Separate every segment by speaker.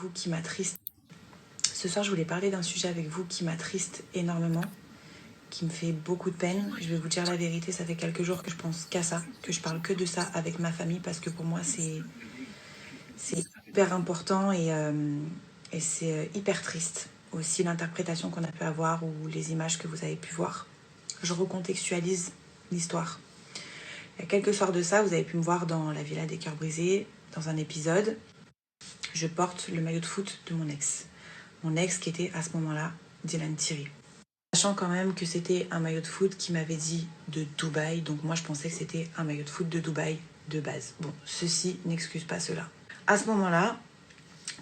Speaker 1: vous qui m'attriste. Ce soir, je voulais parler d'un sujet avec vous qui m'attriste énormément, qui me fait beaucoup de peine. Je vais vous dire la vérité, ça fait quelques jours que je pense qu'à ça, que je parle que de ça avec ma famille, parce que pour moi, c'est hyper important et c'est hyper triste. Aussi l'interprétation qu'on a pu avoir ou les images que vous avez pu voir. Je recontextualise l'histoire. Il y a quelques soirs de ça, vous avez pu me voir dans la Villa des Cœurs Brisés, dans un épisode. Je porte le maillot de foot de mon ex. Mon ex qui était à ce moment-là Dylan Thierry. Sachant quand même que c'était un maillot de foot qui m'avait dit de Dubaï, donc moi je pensais que c'était un maillot de foot de Dubaï de base. Bon, ceci n'excuse pas cela. À ce moment-là,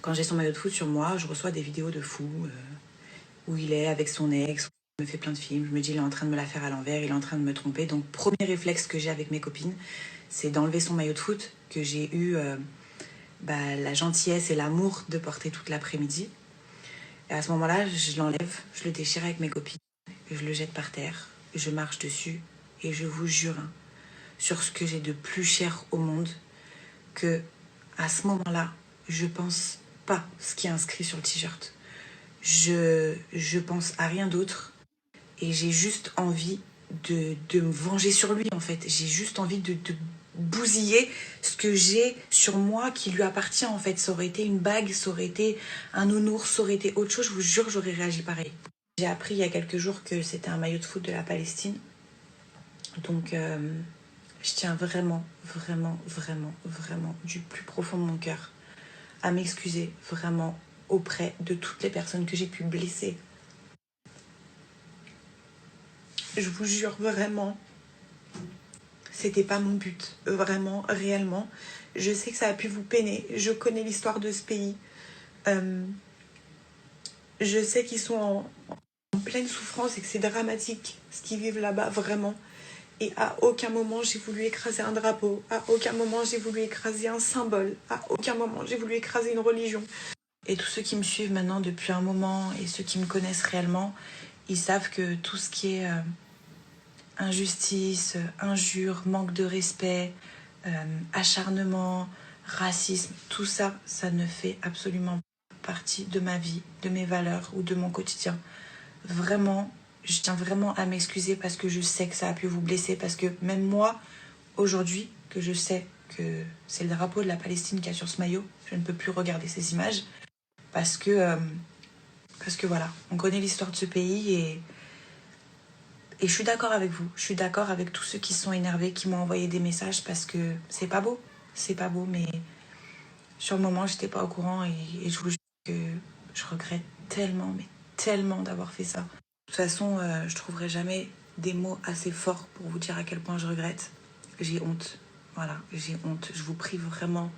Speaker 1: quand j'ai son maillot de foot sur moi, je reçois des vidéos de fou où il est avec son ex, il me fait plein de films, je me dis il est en train de me la faire à l'envers, il est en train de me tromper. Donc premier réflexe que j'ai avec mes copines, c'est d'enlever son maillot de foot que j'ai eu la gentillesse et l'amour de porter toute l'après-midi. Et à ce moment-là, je l'enlève, je le déchire avec mes copines, je le jette par terre, je marche dessus et je vous jure sur ce que j'ai de plus cher au monde que à ce moment-là, je pense pas ce qui est inscrit sur le t-shirt. Je pense à rien d'autre et j'ai juste envie de me venger sur lui en fait. J'ai juste envie de bousiller ce que j'ai sur moi qui lui appartient en fait. Ça aurait été une bague, ça aurait été un nounours, ça aurait été autre chose, je vous jure j'aurais réagi pareil. J'ai appris il y a quelques jours que c'était un maillot de foot de la Palestine. Donc je tiens vraiment, vraiment, vraiment, vraiment du plus profond de mon cœur à m'excuser vraiment auprès de toutes les personnes que j'ai pu blesser. Je vous jure vraiment, c'était pas mon but, vraiment, réellement. Je sais que ça a pu vous peiner, je connais l'histoire de ce pays. Je sais qu'ils sont en pleine souffrance et que c'est dramatique ce qu'ils vivent là-bas, vraiment. Et à aucun moment j'ai voulu écraser un drapeau, à aucun moment j'ai voulu écraser un symbole, à aucun moment j'ai voulu écraser une religion. Et tous ceux qui me suivent maintenant depuis un moment et ceux qui me connaissent réellement, ils savent que tout ce qui est injustice, injure, manque de respect, acharnement, racisme, tout ça, ça ne fait absolument pas partie de ma vie, de mes valeurs ou de mon quotidien. Vraiment, je tiens vraiment à m'excuser parce que je sais que ça a pu vous blesser, parce que même moi, aujourd'hui, que je sais que c'est le drapeau de la Palestine qu'il y a sur ce maillot, je ne peux plus regarder ces images parce que voilà, on connaît l'histoire de ce pays et je suis d'accord avec vous, je suis d'accord avec tous ceux qui se sont énervés, qui m'ont envoyé des messages parce que c'est pas beau, mais sur le moment, j'étais pas au courant et je vous jure que je regrette tellement, mais tellement d'avoir fait ça. De toute façon, je trouverai jamais des mots assez forts pour vous dire à quel point je regrette. J'ai honte, voilà, j'ai honte. Je vous prie vraiment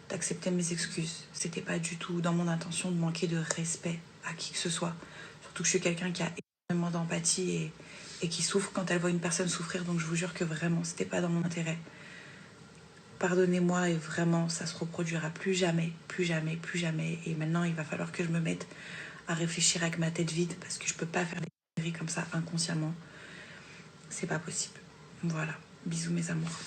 Speaker 1: d'accepter mes excuses. C'était pas du tout dans mon intention de manquer de respect à qui que ce soit. Surtout que je suis quelqu'un qui a énormément d'empathie et qui souffre quand elle voit une personne souffrir. Donc je vous jure que vraiment, c'était pas dans mon intérêt. Pardonnez-moi et vraiment, ça se reproduira plus jamais, plus jamais, plus jamais. Et maintenant, il va falloir que je me mette à réfléchir avec ma tête vide parce que je peux pas faire des conneries comme ça inconsciemment. C'est pas possible. Voilà. Bisous mes amours.